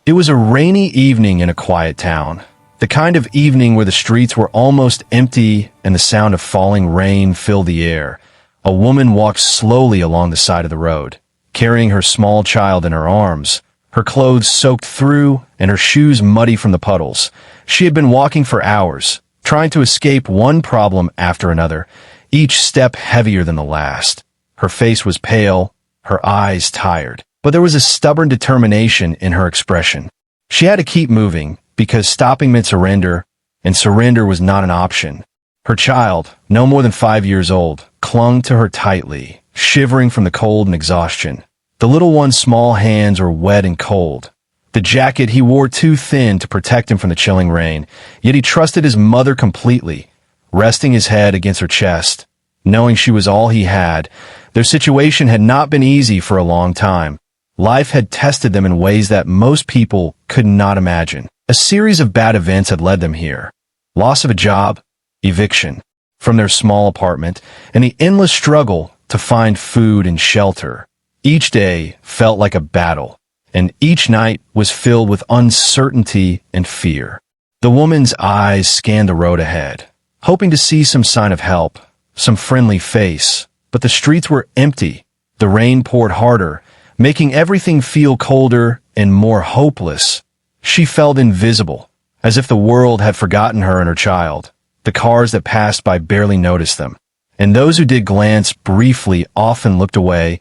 It was a rainy evening in a quiet town. The kind of evening where the streets were almost empty and the sound of falling rain filled the air. A woman walked slowly along the side of the road, carrying her small child in her arms, her clothes soaked through and her shoes muddy from the puddles. She had been walking for hours, trying to escape one problem after another, each step heavier than the last. Her face was pale, her eyes tired, but there was a stubborn determination in her expression. She had to keep moving, because stopping meant surrender, and surrender was not an option. Her child, no more than 5 years old, clung to her tightly, shivering from the cold and exhaustion. The little one's small hands were wet and cold. The jacket he wore too thin to protect him from the chilling rain, yet he trusted his mother completely, resting his head against her chest. Knowing she was all he had, their situation had not been easy for a long time. Life had tested them in ways that most people could not imagine. A series of bad events had led them here. Loss of a job, eviction from their small apartment, and the endless struggle to find food and shelter. Each day felt like a battle, and each night was filled with uncertainty and fear. The woman's eyes scanned the road ahead, hoping to see some sign of help, some friendly face. But the streets were empty. The rain poured harder, making everything feel colder and more hopeless. She felt invisible, as if the world had forgotten her and her child. The cars that passed by barely noticed them, and those who did glance briefly often looked away,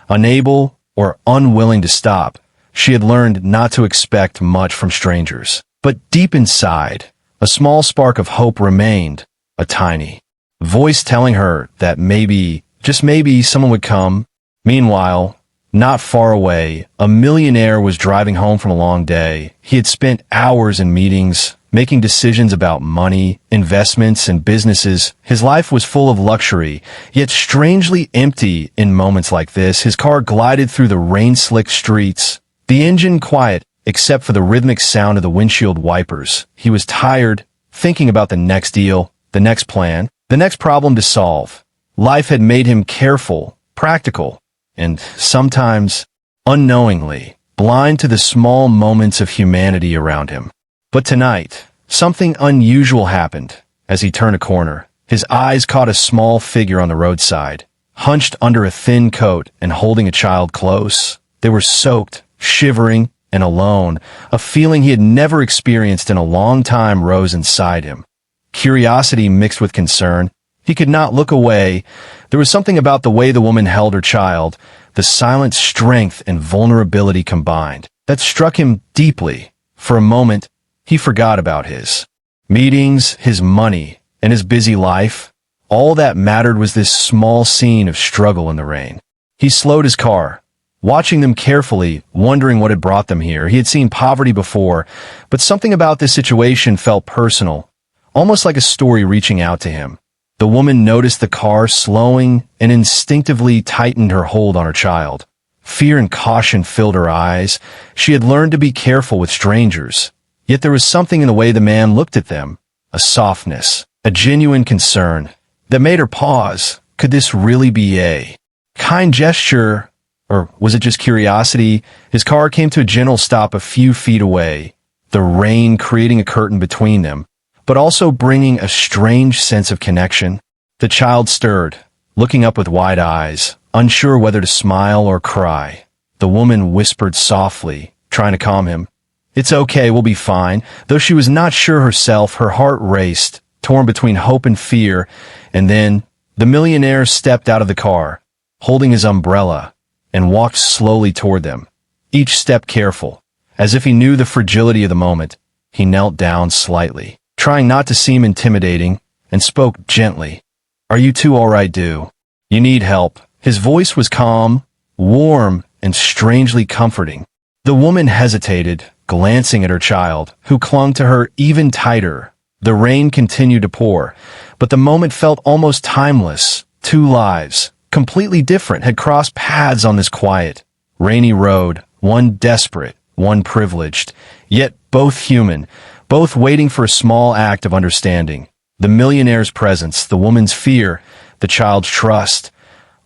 unable or unwilling to stop. She had learned not to expect much from strangers. But deep inside, a small spark of hope remained, a tiny voice telling her that maybe, just maybe, someone would come. Meanwhile, not far away, a millionaire was driving home from a long day. He had spent hours in meetings, making decisions about money, investments, and businesses. His life was full of luxury, yet strangely empty in moments like this. His car glided through the rain-slicked streets, the engine quiet except for the rhythmic sound of the windshield wipers. He was tired, thinking about the next deal, the next plan, the next problem to solve. Life had made him careful, practical, and sometimes, unknowingly, blind to the small moments of humanity around him. But tonight, something unusual happened. As he turned a corner, his eyes caught a small figure on the roadside, hunched under a thin coat and holding a child close. They were soaked, shivering, and alone. A feeling he had never experienced in a long time rose inside him. Curiosity mixed with concern. He could not look away. There was something about the way the woman held her child, the silent strength and vulnerability combined, that struck him deeply. For a moment, he forgot about his meetings, his money, and his busy life. All that mattered was this small scene of struggle in the rain. He slowed his car, watching them carefully, wondering what had brought them here. He had seen poverty before, but something about this situation felt personal, almost like a story reaching out to him. The woman noticed the car slowing and instinctively tightened her hold on her child. Fear and caution filled her eyes. She had learned to be careful with strangers. Yet there was something in the way the man looked at them, a softness, a genuine concern, that made her pause. Could this really be a kind gesture, or was it just curiosity? His car came to a gentle stop a few feet away, the rain creating a curtain between them, but also bringing a strange sense of connection. The child stirred, looking up with wide eyes, unsure whether to smile or cry. The woman whispered softly, trying to calm him, "It's okay, we'll be fine." Though she was not sure herself, her heart raced, torn between hope and fear. And then, the millionaire stepped out of the car, holding his umbrella, and walked slowly toward them, each step careful. As if he knew the fragility of the moment, he knelt down slightly, trying not to seem intimidating, and spoke gently. "Are you two all right, Do? You need help?" His voice was calm, warm, and strangely comforting. The woman hesitated, glancing at her child, who clung to her even tighter. The rain continued to pour, but the moment felt almost timeless. Two lives, completely different, had crossed paths on this quiet, rainy road, one desperate, one privileged, yet both human, both waiting for a small act of understanding. The millionaire's presence, the woman's fear, the child's trust,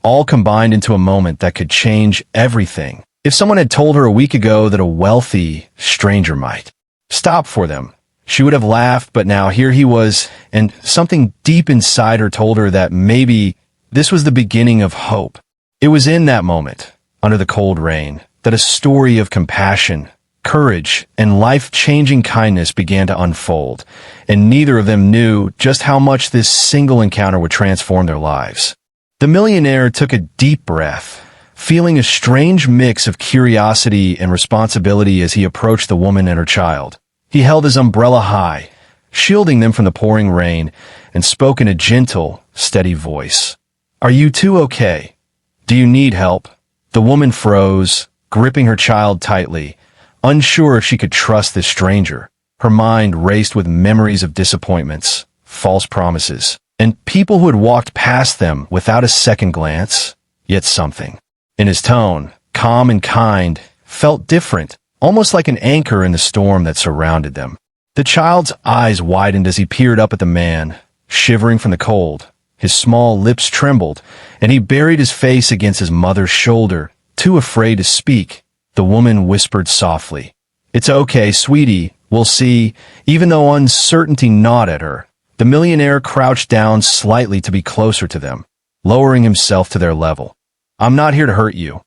all combined into a moment that could change everything. If someone had told her a week ago that a wealthy stranger might stop for them, she would have laughed, but now here he was, and something deep inside her told her that maybe this was the beginning of hope. It was in that moment, under the cold rain, that a story of compassion, courage, and life-changing kindness began to unfold, and neither of them knew just how much this single encounter would transform their lives. The millionaire took a deep breath, feeling a strange mix of curiosity and responsibility as he approached the woman and her child. He held his umbrella high, shielding them from the pouring rain, and spoke in a gentle, steady voice. "Are you two okay? Do you need help?" The woman froze, gripping her child tightly, unsure if she could trust this stranger. Her mind raced with memories of disappointments, false promises, and people who had walked past them without a second glance. Yet something in his tone, calm and kind, felt different, almost like an anchor in the storm that surrounded them. The child's eyes widened as he peered up at the man, shivering from the cold. His small lips trembled, and he buried his face against his mother's shoulder, too afraid to speak. The woman whispered softly, "It's okay, sweetie, we'll see," even though uncertainty gnawed at her. The millionaire crouched down slightly to be closer to them, lowering himself to their level. "I'm not here to hurt you.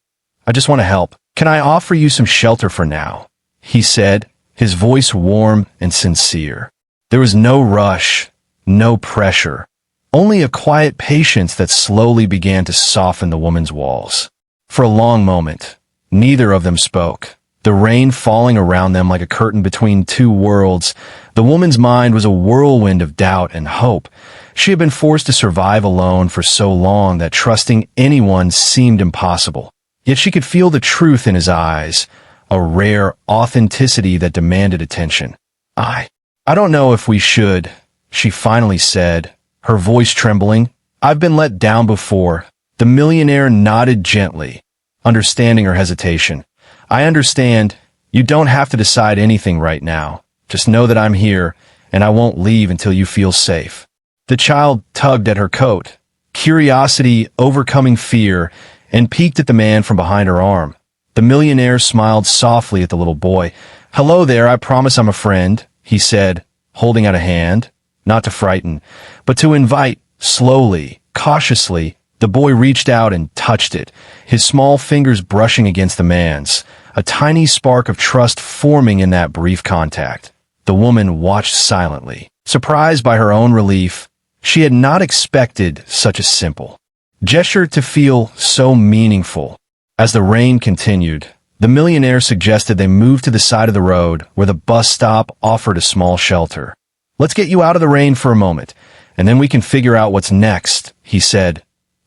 I just want to help. Can I offer you some shelter for now?" he said, his voice warm and sincere. There was no rush, no pressure, only a quiet patience that slowly began to soften the woman's walls. For a long moment, neither of them spoke, the rain falling around them like a curtain between two worlds. The woman's mind was a whirlwind of doubt and hope. She had been forced to survive alone for so long that trusting anyone seemed impossible. Yet she could feel the truth in his eyes, a rare authenticity that demanded attention. I don't know if we should," she finally said, her voice trembling. "I've been let down before." The millionaire nodded gently, understanding her hesitation. "I understand. You don't have to decide anything right now. Just know that I'm here, and I won't leave until you feel safe." The child tugged at her coat, curiosity overcoming fear, and peeked at the man from behind her arm. The millionaire smiled softly at the little boy. "Hello there, I promise I'm a friend," he said, holding out a hand, not to frighten, but to invite. Slowly, cautiously, the boy reached out and touched it, his small fingers brushing against the man's, a tiny spark of trust forming in that brief contact. The woman watched silently, surprised by her own relief. She had not expected such a simple gesture to feel so meaningful. As the rain continued, the millionaire suggested they move to the side of the road where the bus stop offered a small shelter. "Let's get you out of the rain for a moment, and then we can figure out what's next," he said,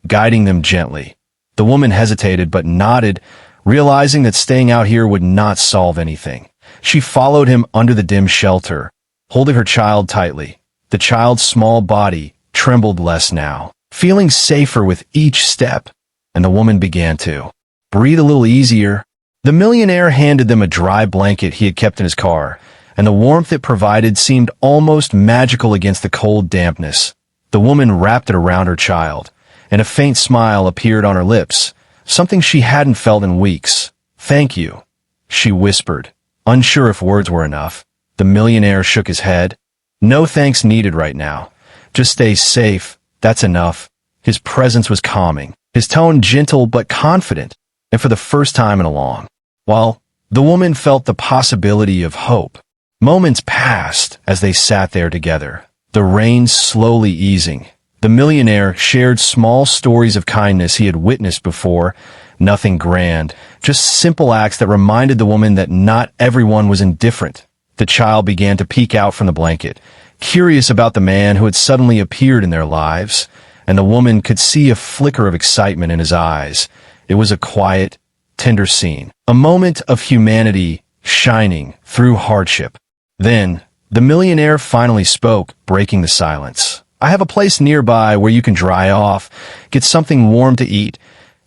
guiding them gently. The woman hesitated but nodded, realizing that staying out here would not solve anything. She followed him under the dim shelter, holding her child tightly. The child's small body trembled less now, feeling safer with each step, and the woman began to breathe a little easier. The millionaire handed them a dry blanket he had kept in his car, and the warmth it provided seemed almost magical against the cold dampness. The woman wrapped it around her child, and a faint smile appeared on her lips, something she hadn't felt in weeks. "Thank you," she whispered, unsure if words were enough. The millionaire shook his head. "No thanks needed right now. Just stay safe, that's enough." His presence was calming, his tone gentle but confident, and for the first time in a long while, the woman felt the possibility of hope. Moments passed as they sat there together, the rain slowly easing. The millionaire shared small stories of kindness he had witnessed before, nothing grand, just simple acts that reminded the woman that not everyone was indifferent. The child began to peek out from the blanket, curious about the man who had suddenly appeared in their lives, and the woman could see a flicker of excitement in his eyes. It was a quiet, tender scene, a moment of humanity shining through hardship. Then, the millionaire finally spoke, breaking the silence. "I have a place nearby where you can dry off, get something warm to eat,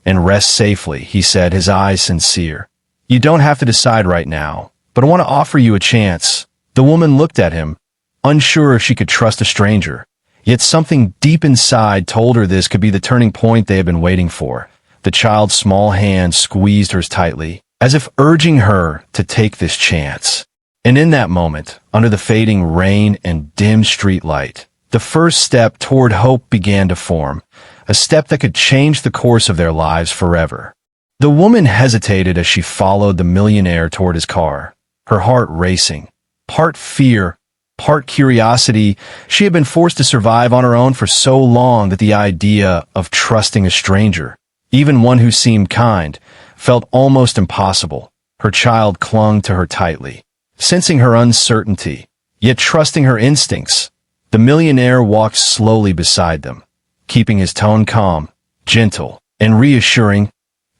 and rest safely," he said, his eyes sincere. "You don't have to decide right now, but I want to offer you a chance." The woman looked at him, unsure if she could trust a stranger. Yet something deep inside told her this could be the turning point they had been waiting for. The child's small hand squeezed hers tightly, as if urging her to take this chance. And in that moment, under the fading rain and dim street light, the first step toward hope began to form, a step that could change the course of their lives forever. The woman hesitated as she followed the millionaire toward his car, her heart racing. Part fear, part curiosity, she had been forced to survive on her own for so long that the idea of trusting a stranger, even one who seemed kind, felt almost impossible. Her child clung to her tightly, sensing her uncertainty, yet trusting her instincts. The millionaire walked slowly beside them, keeping his tone calm, gentle, and reassuring.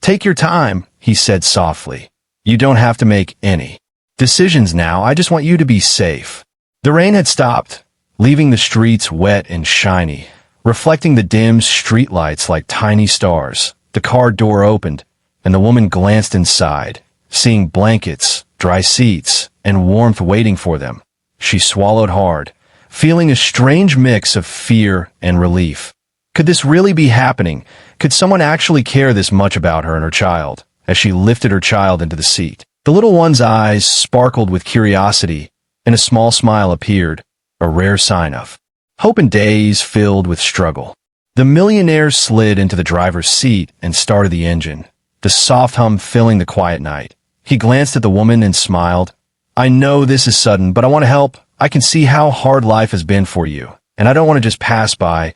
"Take your time," he said softly. "You don't have to make any decisions now. I just want you to be safe." The rain had stopped, leaving the streets wet and shiny, reflecting the dim streetlights like tiny stars. The car door opened, and the woman glanced inside, seeing blankets, dry seats, and warmth waiting for them. She swallowed hard, feeling a strange mix of fear and relief. Could this really be happening? Could someone actually care this much about her and her child? As she lifted her child into the seat, the little one's eyes sparkled with curiosity, and a small smile appeared, a rare sign of hope in days filled with struggle. The millionaire slid into the driver's seat and started the engine, the soft hum filling the quiet night. He glanced at the woman and smiled. "I know this is sudden, but I want to help. I can see how hard life has been for you, and I don't want to just pass by.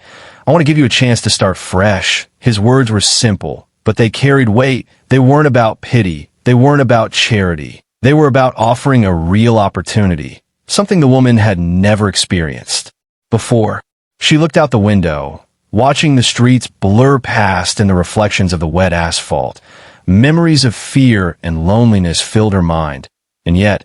I want to give you a chance to start fresh." His words were simple, but they carried weight. They weren't about pity. They weren't about charity. They were about offering a real opportunity, something the woman had never experienced before. She looked out the window, watching the streets blur past in the reflections of the wet asphalt. Memories of fear and loneliness filled her mind, and yet,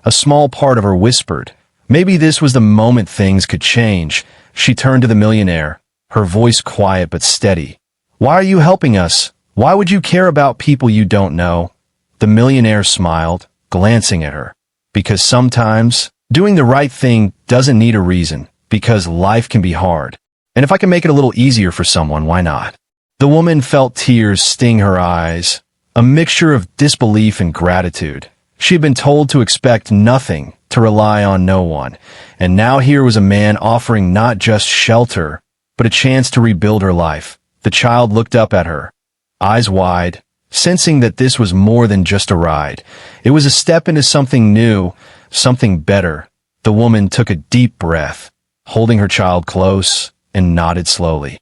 a small part of her whispered, maybe this was the moment things could change. She turned to the millionaire, her voice quiet but steady. "Why are you helping us? Why would you care about people you don't know?" The millionaire smiled, glancing at her. "Because sometimes, doing the right thing doesn't need a reason, because life can be hard. And if I can make it a little easier for someone, why not?" The woman felt tears sting her eyes, a mixture of disbelief and gratitude. She had been told to expect nothing, to rely on no one, and now here was a man offering not just shelter, but a chance to rebuild her life. The child looked up at her, eyes wide, sensing that this was more than just a ride. It was a step into something new, something better. The woman took a deep breath, holding her child close, and nodded slowly.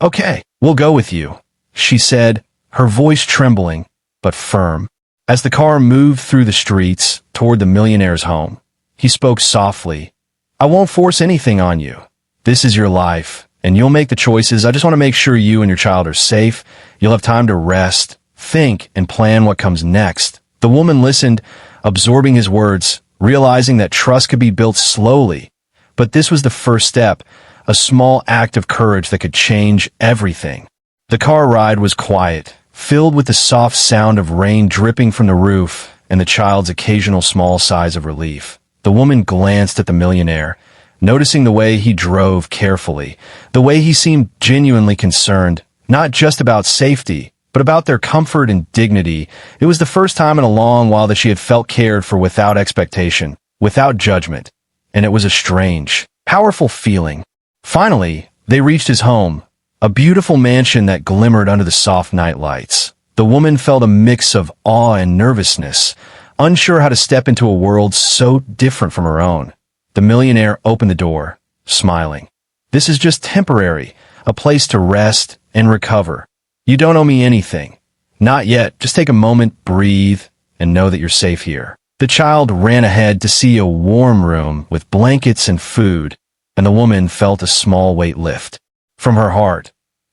"Okay, we'll go with you," she said, her voice trembling, but firm. As the car moved through the streets toward the millionaire's home, he spoke softly. "I won't force anything on you. This is your life, and you'll make the choices. I just want to make sure you and your child are safe. You'll have time to rest, think, and plan what comes next." The woman listened, absorbing his words, realizing that trust could be built slowly. But this was the first step, a small act of courage that could change everything. The car ride was quiet, filled with the soft sound of rain dripping from the roof and the child's occasional small sighs of relief. The woman glanced at the millionaire, noticing the way he drove carefully, the way he seemed genuinely concerned, not just about safety, but about their comfort and dignity. It was the first time in a long while that she had felt cared for without expectation, without judgment, and it was a strange, powerful feeling. Finally, they reached his home, a beautiful mansion that glimmered under the soft night lights. The woman felt a mix of awe and nervousness, unsure how to step into a world so different from her own. The millionaire opened the door, smiling. "This is just temporary, a place to rest and recover. You don't owe me anything. Not yet. Just take a moment, breathe, and know that you're safe here." The child ran ahead to see a warm room with blankets and food, and the woman felt a small weight lift from her heart,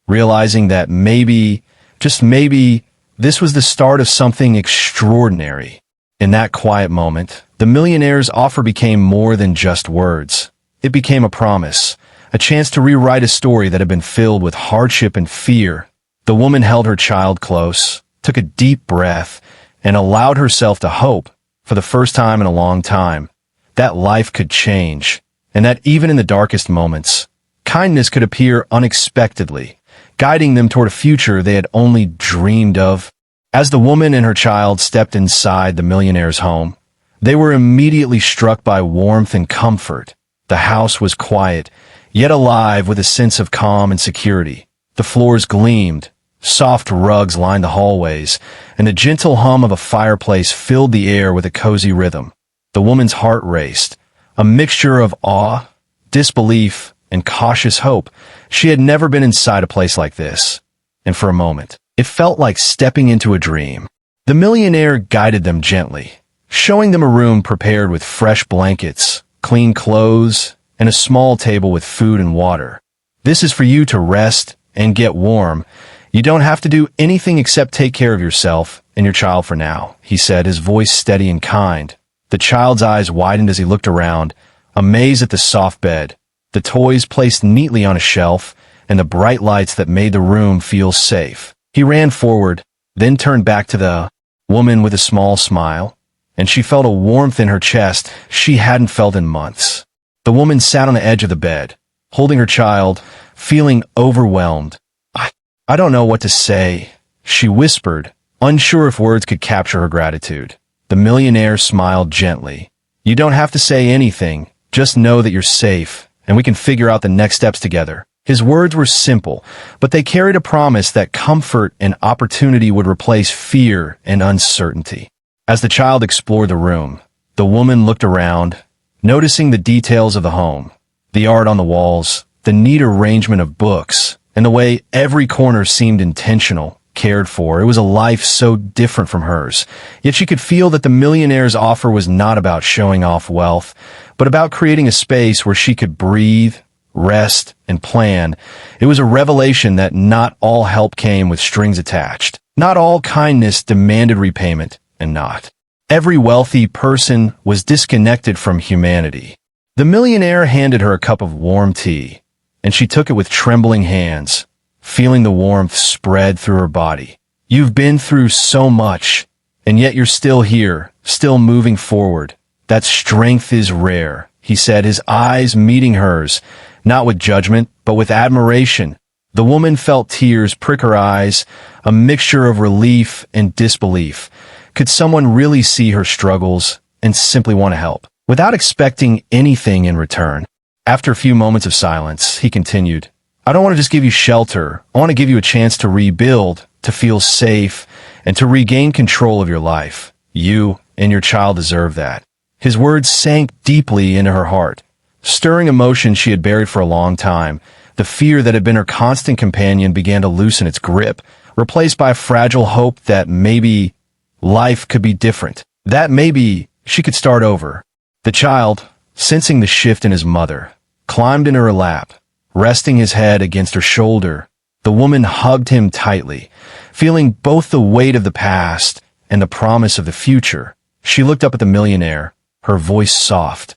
realizing that maybe, just maybe, this was the start of something extraordinary. In that quiet moment, the millionaire's offer became more than just words. It became a promise, a chance to rewrite a story that had been filled with hardship and fear. The woman held her child close, took a deep breath, and allowed herself to hope, for the first time in a long time, that life could change, and that even in the darkest moments, kindness could appear unexpectedly, guiding them toward a future they had only dreamed of. As the woman and her child stepped inside the millionaire's home, they were immediately struck by warmth and comfort. The house was quiet, yet alive with a sense of calm and security. The floors gleamed, soft rugs lined the hallways, and the gentle hum of a fireplace filled the air with a cozy rhythm. The woman's heart raced, a mixture of awe, disbelief, and cautious hope. She had never been inside a place like this, and for a moment, it felt like stepping into a dream. The millionaire guided them gently, showing them a room prepared with fresh blankets, clean clothes, and a small table with food and water. "This is for you to rest and get warm. You don't have to do anything except take care of yourself and your child for now," he said, his voice steady and kind. The child's eyes widened as he looked around, amazed at the soft bed, the toys placed neatly on a shelf, and the bright lights that made the room feel safe. He ran forward, then turned back to the woman with a small smile, and she felt a warmth in her chest she hadn't felt in months. The woman sat on the edge of the bed, holding her child, feeling overwhelmed. I don't know what to say," she whispered, unsure if words could capture her gratitude. The millionaire smiled gently. "You don't have to say anything, just know that you're safe, and we can figure out the next steps together." His words were simple, but they carried a promise that comfort and opportunity would replace fear and uncertainty. As the child explored the room, the woman looked around, noticing the details of the home, the art on the walls, the neat arrangement of books, and the way every corner seemed intentional, cared for. It was a life so different from hers. Yet she could feel that the millionaire's offer was not about showing off wealth, but about creating a space where she could breathe, rest, and plan. It was a revelation that not all help came with strings attached. Not all kindness demanded repayment, and not every wealthy person was disconnected from humanity. The millionaire handed her a cup of warm tea, and she took it with trembling hands, feeling the warmth spread through her body. "You've been through so much, and yet you're still here, still moving forward. That strength is rare," he said, his eyes meeting hers, not with judgment, but with admiration. The woman felt tears prick her eyes, a mixture of relief and disbelief. Could someone really see her struggles and simply want to help, without expecting anything in return? After a few moments of silence, he continued, "I don't want to just give you shelter. I want to give you a chance to rebuild, to feel safe, and to regain control of your life. You and your child deserve that." His words sank deeply into her heart, stirring emotions she had buried for a long time. The fear that had been her constant companion began to loosen its grip, replaced by a fragile hope that maybe life could be different, that maybe she could start over. The child, sensing the shift in his mother, climbed into her lap, resting his head against her shoulder. The woman hugged him tightly, feeling both the weight of the past and the promise of the future. She looked up at the millionaire, her voice soft.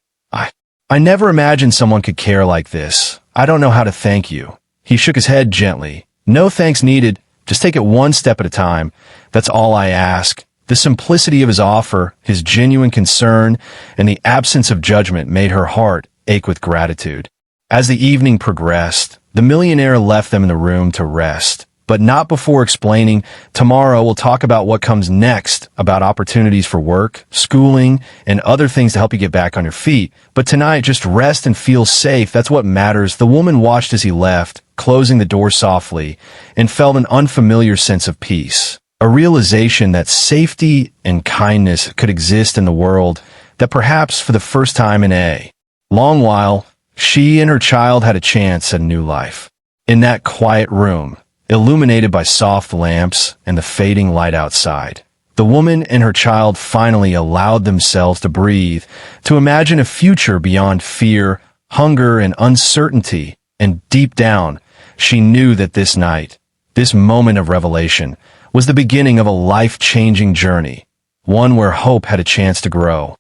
I never imagined someone could care like this. I don't know how to thank you." He shook his head gently. "No thanks needed. Just take it one step at a time. That's all I ask." The simplicity of his offer, his genuine concern, and the absence of judgment made her heart ache with gratitude. As the evening progressed, the millionaire left them in the room to rest, but not before explaining, "Tomorrow we'll talk about what comes next, about opportunities for work, schooling, and other things to help you get back on your feet. But tonight, just rest and feel safe. That's what matters." The woman watched as he left, closing the door softly, and felt an unfamiliar sense of peace. A realization that safety and kindness could exist in the world, that perhaps for the first time in a long while, she and her child had a chance at a new life. In that quiet room, illuminated by soft lamps and the fading light outside, the woman and her child finally allowed themselves to breathe, to imagine a future beyond fear, hunger, and uncertainty. And deep down, she knew that this night, this moment of revelation, was the beginning of a life-changing journey, one where hope had a chance to grow.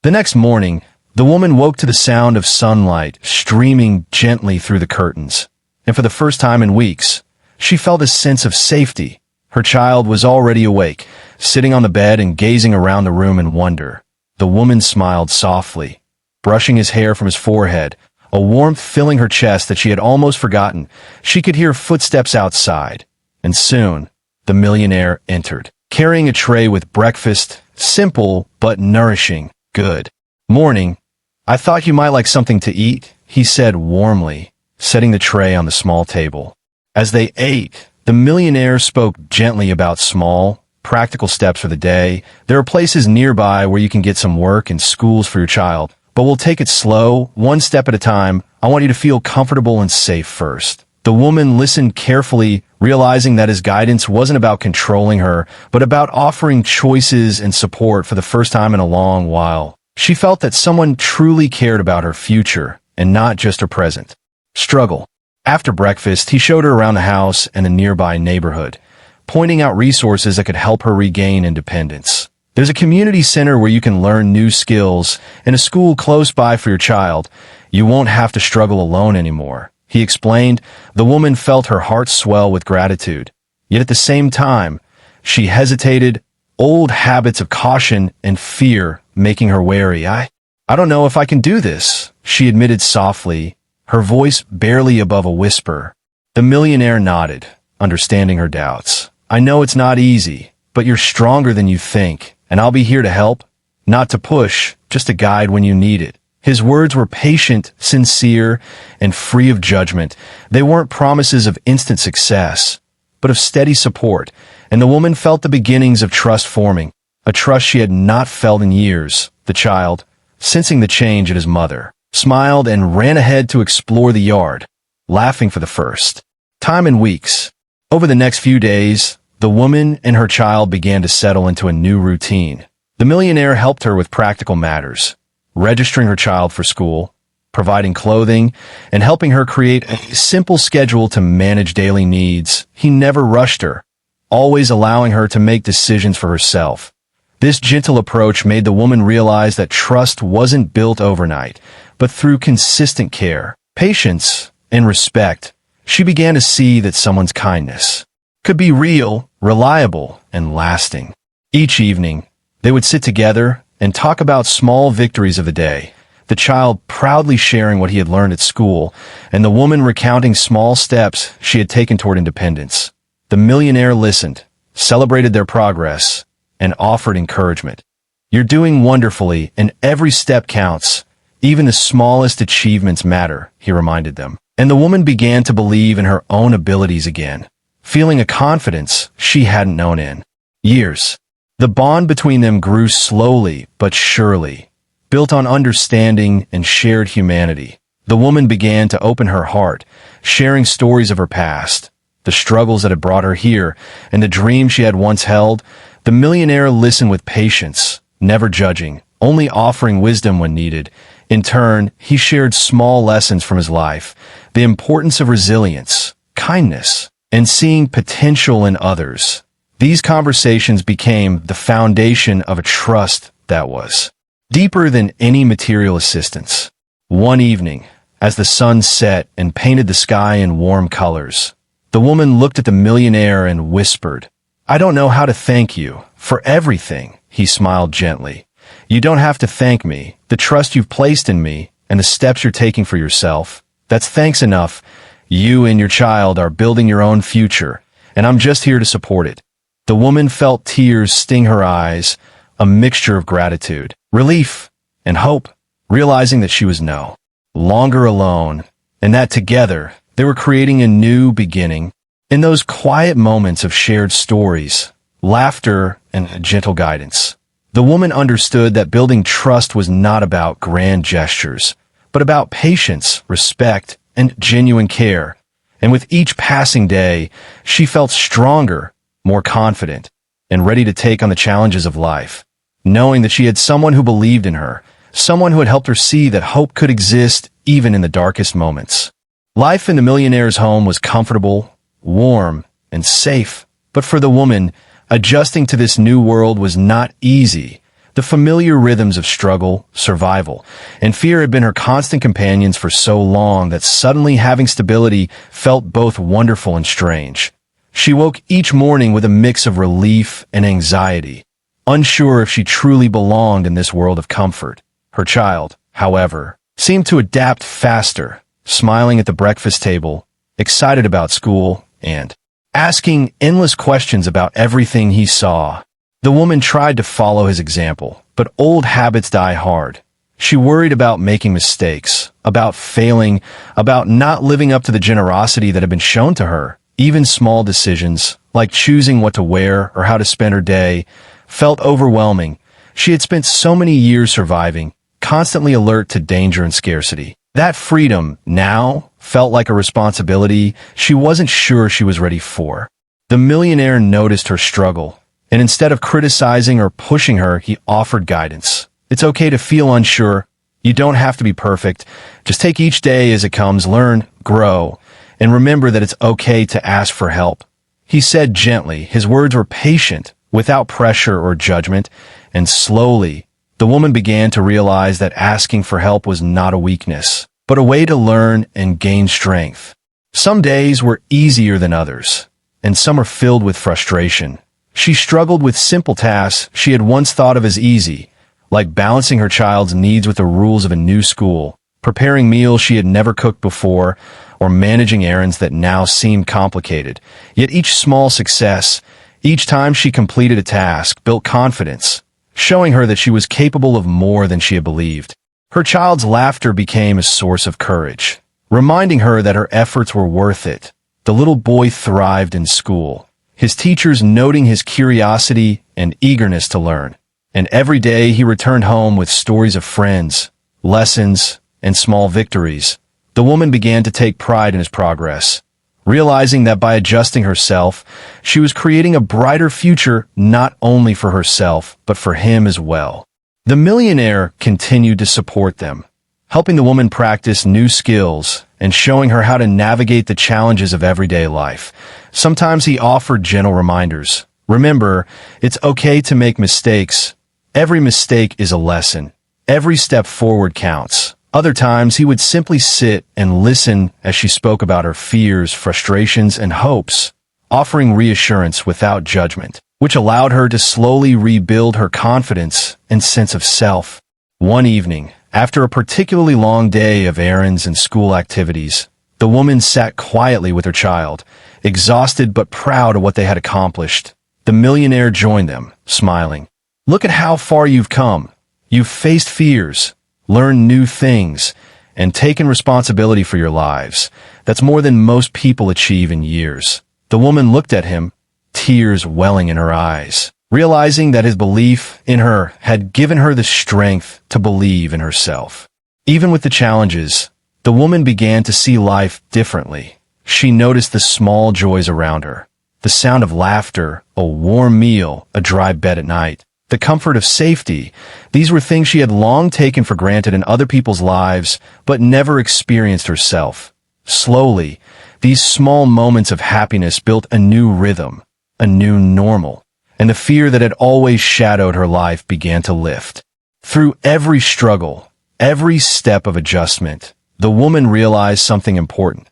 The next morning, the woman woke to the sound of sunlight streaming gently through the curtains, and for the first time in weeks, she felt a sense of safety. Her child was already awake, sitting on the bed and gazing around the room in wonder. The woman smiled softly, brushing his hair from his forehead, a warmth filling her chest that she had almost forgotten. She could hear footsteps outside, and soon, the millionaire entered, carrying a tray with breakfast, simple but nourishing. Good morning. I thought you might like something to eat, he said warmly, setting the tray on the small table. As they ate, the millionaire spoke gently about small, practical steps for the day. There are places nearby where you can get some work and schools for your child, but we'll take it slow, one step at a time. I want you to feel comfortable and safe first. The woman listened carefully, realizing that his guidance wasn't about controlling her, but about offering choices and support for the first time in a long while. She felt that someone truly cared about her future and not just her present. Struggle. After breakfast, he showed her around the house and the nearby neighborhood, pointing out resources that could help her regain independence. There's a community center where you can learn new skills and a school close by for your child. You won't have to struggle alone anymore, he explained. The woman felt her heart swell with gratitude. Yet at the same time, she hesitated, old habits of caution and fear making her wary. I don't know if I can do this, she admitted softly, her voice barely above a whisper. The millionaire nodded, understanding her doubts. I know it's not easy, but you're stronger than you think, and I'll be here to help, not to push, just to guide when you need it. His words were patient, sincere, and free of judgment. They weren't promises of instant success, but of steady support, and the woman felt the beginnings of trust forming, a trust she had not felt in years. The child, sensing the change in his mother, smiled and ran ahead to explore the yard, laughing for the first time in weeks. Over the next few days, the woman and her child began to settle into a new routine. The millionaire helped her with practical matters, registering her child for school, providing clothing, and helping her create a simple schedule to manage daily needs. He never rushed her, always allowing her to make decisions for herself. This gentle approach made the woman realize that trust wasn't built overnight, but through consistent care, patience, and respect. She began to see that someone's kindness could be real, reliable, and lasting. Each evening, they would sit together and talk about small victories of the day, the child proudly sharing what he had learned at school, and the woman recounting small steps she had taken toward independence. The millionaire listened, celebrated their progress, and offered encouragement. You're doing wonderfully, and every step counts. Even the smallest achievements matter, he reminded them. And the woman began to believe in her own abilities again, feeling a confidence she hadn't known in years. The bond between them grew slowly but surely, built on understanding and shared humanity. The woman began to open her heart, sharing stories of her past, the struggles that had brought her here, and the dreams she had once held. The millionaire listened with patience, never judging, only offering wisdom when needed. In turn, he shared small lessons from his life, the importance of resilience, kindness, and seeing potential in others. These conversations became the foundation of a trust that was deeper than any material assistance. One evening, as the sun set and painted the sky in warm colors, the woman looked at the millionaire and whispered, I don't know how to thank you for everything, he smiled gently. You don't have to thank me. The trust you've placed in me and the steps you're taking for yourself, that's thanks enough. You and your child are building your own future, and I'm just here to support it. The woman felt tears sting her eyes, a mixture of gratitude, relief, and hope, realizing that she was no longer alone, and that together they were creating a new beginning. In those quiet moments of shared stories, laughter, and gentle guidance, the woman understood that building trust was not about grand gestures, but about patience, respect, and genuine care. And with each passing day, she felt stronger, more confident, and ready to take on the challenges of life, knowing that she had someone who believed in her, someone who had helped her see that hope could exist even in the darkest moments. Life in the millionaire's home was comfortable, warm, and safe, but for the woman, adjusting to this new world was not easy. The familiar rhythms of struggle, survival, and fear had been her constant companions for so long that suddenly having stability felt both wonderful and strange. She woke each morning with a mix of relief and anxiety, unsure if she truly belonged in this world of comfort. Her child, however, seemed to adapt faster, smiling at the breakfast table, excited about school, and asking endless questions about everything he saw. The woman tried to follow his example, but old habits die hard. She worried about making mistakes, about failing, about not living up to the generosity that had been shown to her. Even small decisions, like choosing what to wear or how to spend her day, felt overwhelming. She had spent so many years surviving, constantly alert to danger and scarcity. That freedom, now, felt like a responsibility she wasn't sure she was ready for. The millionaire noticed her struggle, and instead of criticizing or pushing her, he offered guidance. It's okay to feel unsure. You don't have to be perfect. Just take each day as it comes, learn, grow, and remember that it's okay to ask for help. He said gently, his words were patient, without pressure or judgment, and slowly, the woman began to realize that asking for help was not a weakness, but a way to learn and gain strength. Some days were easier than others, and some are filled with frustration. She struggled with simple tasks she had once thought of as easy, like balancing her child's needs with the rules of a new school, preparing meals she had never cooked before, or managing errands that now seemed complicated. Yet each small success, each time she completed a task, built confidence, showing her that she was capable of more than she had believed. Her child's laughter became a source of courage, reminding her that her efforts were worth it. The little boy thrived in school, his teachers noting his curiosity and eagerness to learn. And every day he returned home with stories of friends, lessons, and small victories. The woman began to take pride in his progress, realizing that by adjusting herself, she was creating a brighter future not only for herself, but for him as well. The millionaire continued to support them, helping the woman practice new skills and showing her how to navigate the challenges of everyday life. Sometimes he offered gentle reminders. Remember, it's okay to make mistakes. Every mistake is a lesson. Every step forward counts. Other times, he would simply sit and listen as she spoke about her fears, frustrations, and hopes, offering reassurance without judgment, which allowed her to slowly rebuild her confidence and sense of self. One evening, after a particularly long day of errands and school activities, the woman sat quietly with her child, exhausted but proud of what they had accomplished. The millionaire joined them, smiling. Look at how far you've come. You've faced fears, learned new things, and taken responsibility for your lives. That's more than most people achieve in years. The woman looked at him, tears welling in her eyes, realizing that his belief in her had given her the strength to believe in herself. Even with the challenges, the woman began to see life differently. She noticed the small joys around her, the sound of laughter, a warm meal, a dry bed at night. The comfort of safety. These were things she had long taken for granted in other people's lives, but never experienced herself. Slowly, these small moments of happiness built a new rhythm, a new normal, and the fear that had always shadowed her life began to lift. Through every struggle, every step of adjustment, the woman realized something important.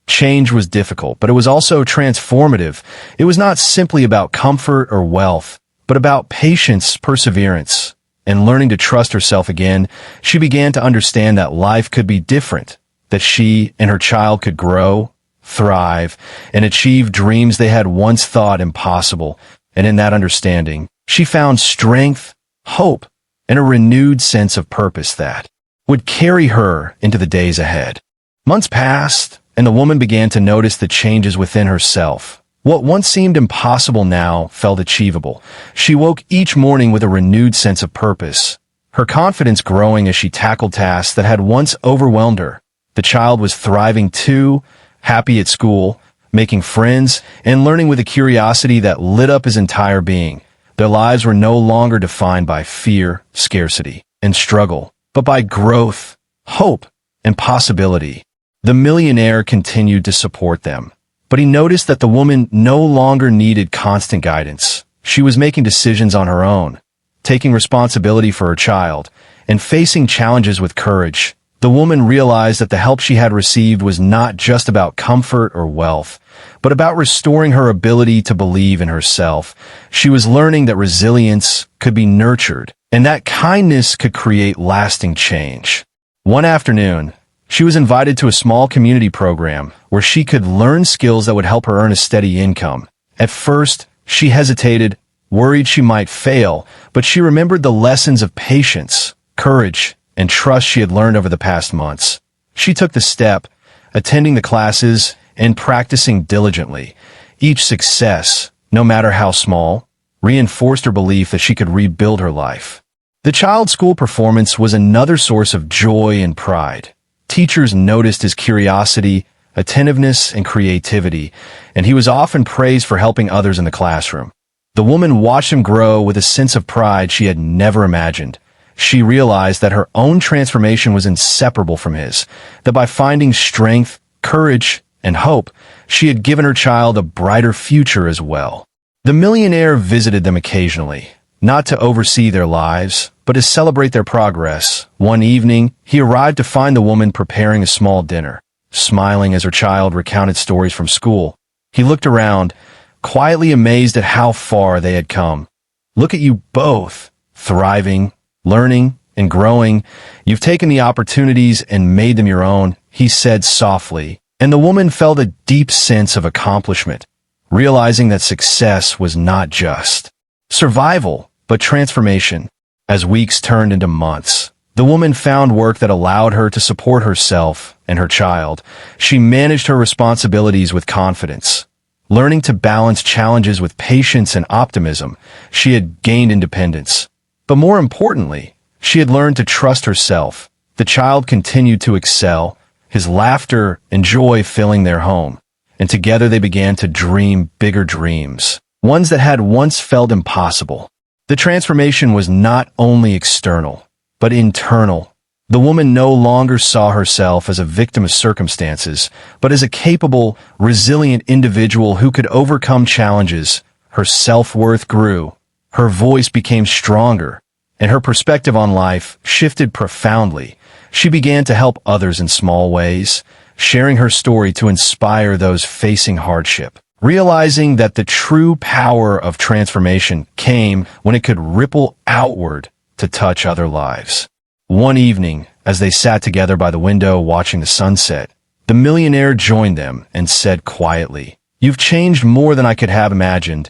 Change was difficult, but it was also transformative. It was not simply about comfort or wealth, but about patience, perseverance, and learning to trust herself again. She began to understand that life could be different, that she and her child could grow, thrive, and achieve dreams they had once thought impossible. And in that understanding, she found strength, hope, and a renewed sense of purpose that would carry her into the days ahead. Months passed, and the woman began to notice the changes within herself. What once seemed impossible now felt achievable. She woke each morning with a renewed sense of purpose, her confidence growing as she tackled tasks that had once overwhelmed her. The child was thriving too, happy at school, making friends, and learning with a curiosity that lit up his entire being. Their lives were no longer defined by fear, scarcity, and struggle, but by growth, hope, and possibility. The millionaire continued to support them, but he noticed that the woman no longer needed constant guidance. She was making decisions on her own, taking responsibility for her child, and facing challenges with courage. The woman realized that the help she had received was not just about comfort or wealth, but about restoring her ability to believe in herself. She was learning that resilience could be nurtured, and that kindness could create lasting change. One afternoon, She was invited to a small community program where she could learn skills that would help her earn a steady income. At first, she hesitated, worried she might fail, but she remembered the lessons of patience, courage, and trust she had learned over the past months. She took the step, attending the classes and practicing diligently. Each success, no matter how small, reinforced her belief that she could rebuild her life. The child's school performance was another source of joy and pride. Teachers noticed his curiosity, attentiveness, and creativity, and he was often praised for helping others in the classroom. The woman watched him grow with a sense of pride she had never imagined. She realized that her own transformation was inseparable from his, that by finding strength, courage, and hope, she had given her child a brighter future as well. The millionaire visited them occasionally, not to oversee their lives, but to celebrate their progress. One evening, he arrived to find the woman preparing a small dinner. Smiling as her child recounted stories from school, he looked around, quietly amazed at how far they had come. "Look at you both, thriving, learning, and growing. You've taken the opportunities and made them your own," he said softly, and the woman felt a deep sense of accomplishment, realizing that success was not just survival, but transformation. As weeks turned into months, the woman found work that allowed her to support herself and her child. She managed her responsibilities with confidence. Learning to balance challenges with patience and optimism, she had gained independence. But more importantly, she had learned to trust herself. The child continued to excel, his laughter and joy filling their home, and together they began to dream bigger dreams, ones that had once felt impossible. The transformation was not only external, but internal. The woman no longer saw herself as a victim of circumstances, but as a capable, resilient individual who could overcome challenges. Her self-worth grew, her voice became stronger, and her perspective on life shifted profoundly. She began to help others in small ways, sharing her story to inspire those facing hardship, realizing that the true power of transformation came when it could ripple outward to touch other lives. One evening, as they sat together by the window watching the sunset, the millionaire joined them and said quietly, "You've changed more than I could have imagined,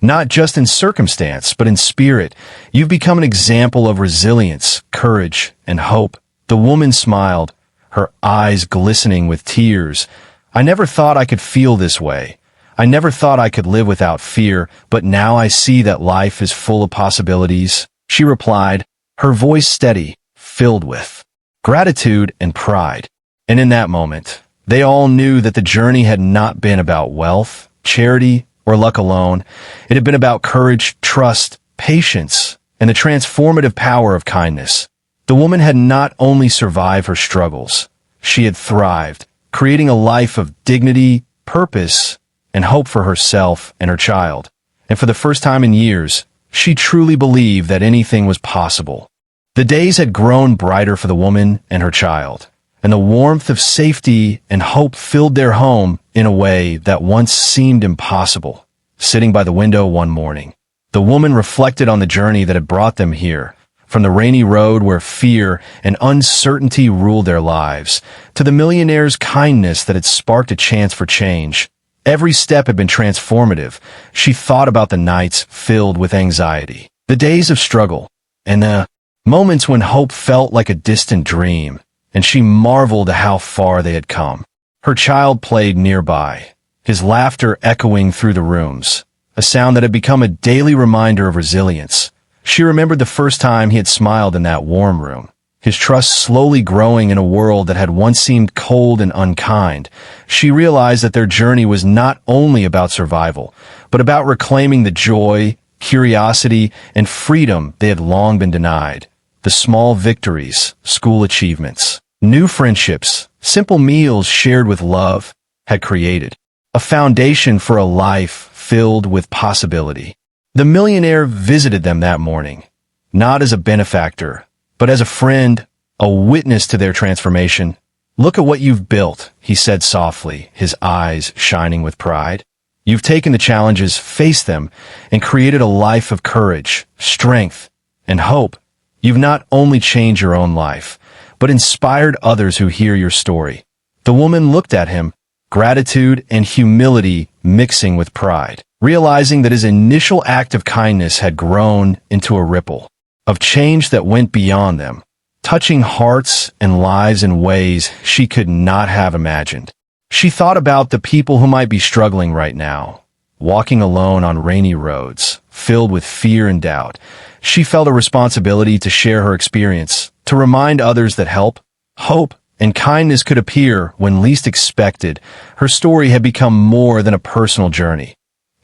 not just in circumstance, but in spirit. You've become an example of resilience, courage, and hope." The woman smiled, her eyes glistening with tears. "I never thought I could feel this way. I never thought I could live without fear, but now I see that life is full of possibilities," she replied, her voice steady, filled with gratitude and pride. And in that moment, they all knew that the journey had not been about wealth, charity, or luck alone. It had been about courage, trust, patience, and the transformative power of kindness. The woman had not only survived her struggles, she had thrived, creating a life of dignity, purpose, and hope for herself and her child. And for the first time in years, she truly believed that anything was possible. The days had grown brighter for the woman and her child, and the warmth of safety and hope filled their home in a way that once seemed impossible. Sitting by the window one morning, the woman reflected on the journey that had brought them here, from the rainy road where fear and uncertainty ruled their lives, to the millionaire's kindness that had sparked a chance for change. Every step had been transformative. She thought about the nights filled with anxiety, the days of struggle, and the moments when hope felt like a distant dream, and she marveled at how far they had come. Her child played nearby, his laughter echoing through the rooms, a sound that had become a daily reminder of resilience. She remembered the first time he had smiled in that warm room, his trust slowly growing in a world that had once seemed cold and unkind. She realized that their journey was not only about survival, but about reclaiming the joy, curiosity, and freedom they had long been denied. The small victories, school achievements, new friendships, simple meals shared with love had created a foundation for a life filled with possibility. The millionaire visited them that morning, not as a benefactor, but as a friend, a witness to their transformation. "Look at what you've built," he said softly, his eyes shining with pride. "You've taken the challenges, faced them, and created a life of courage, strength, and hope. You've not only changed your own life, but inspired others who hear your story. The woman looked at him, gratitude and humility mixing with pride, realizing that his initial act of kindness had grown into a ripple of change that went beyond them, touching hearts and lives in ways she could not have imagined. She thought about the people who might be struggling right now, walking alone on rainy roads, filled with fear and doubt. She felt a responsibility to share her experience, to remind others that help, hope, and kindness could appear when least expected. Her story had become more than a personal journey.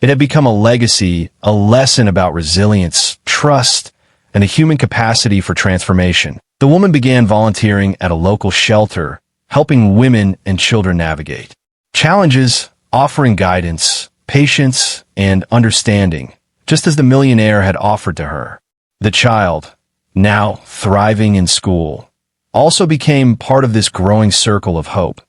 It had become a legacy, a lesson about resilience, trust, and the human capacity for transformation. The woman began volunteering at a local shelter, helping women and children navigate challenges, offering guidance, patience, and understanding, just as the millionaire had offered to her. The child, now thriving in school, also became part of this growing circle of hope,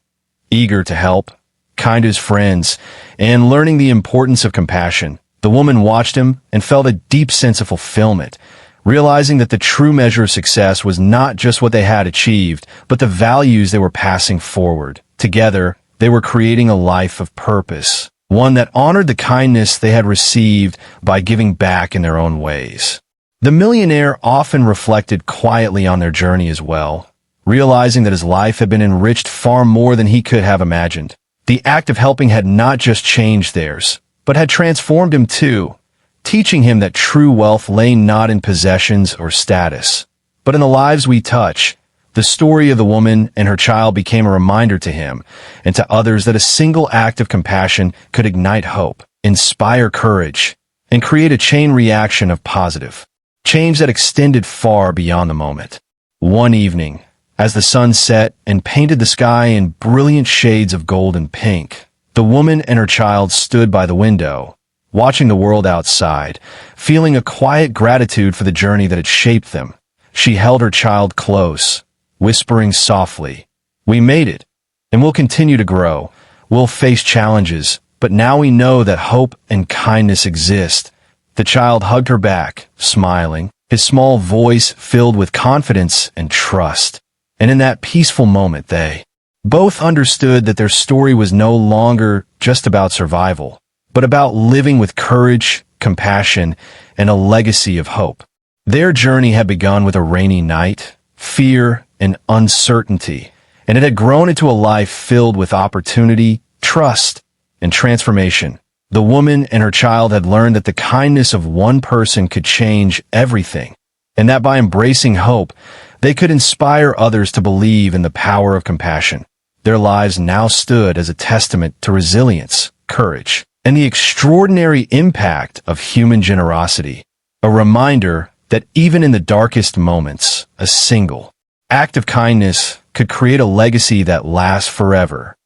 eager to help, kind to his friends, and learning the importance of compassion. The woman watched him and felt a deep sense of fulfillment, realizing that the true measure of success was not just what they had achieved, but the values they were passing forward. Together, they were creating a life of purpose, one that honored the kindness they had received by giving back in their own ways. The millionaire often reflected quietly on their journey as well, realizing that his life had been enriched far more than he could have imagined. The act of helping had not just changed theirs, but had transformed him too, teaching him that true wealth lay not in possessions or status, but in the lives we touch. The story of the woman and her child became a reminder to him and to others that a single act of compassion could ignite hope, inspire courage, and create a chain reaction of positive change that extended far beyond the moment. One evening, as the sun set and painted the sky in brilliant shades of gold and pink, the woman and her child stood by the window, watching the world outside, feeling a quiet gratitude for the journey that had shaped them. She held her child close, whispering softly, "We made it, and we'll continue to grow. We'll face challenges, but now we know that hope and kindness exist." The child hugged her back, smiling, his small voice filled with confidence and trust. And in that peaceful moment, they both understood that their story was no longer just about survival, but about living with courage, compassion, and a legacy of hope. Their journey had begun with a rainy night, fear, and uncertainty, and it had grown into a life filled with opportunity, trust, and transformation. The woman and her child had learned that the kindness of one person could change everything, and that by embracing hope, they could inspire others to believe in the power of compassion. Their lives now stood as a testament to resilience, courage, and the extraordinary impact of human generosity, a reminder that even in the darkest moments, a single act of kindness could create a legacy that lasts forever.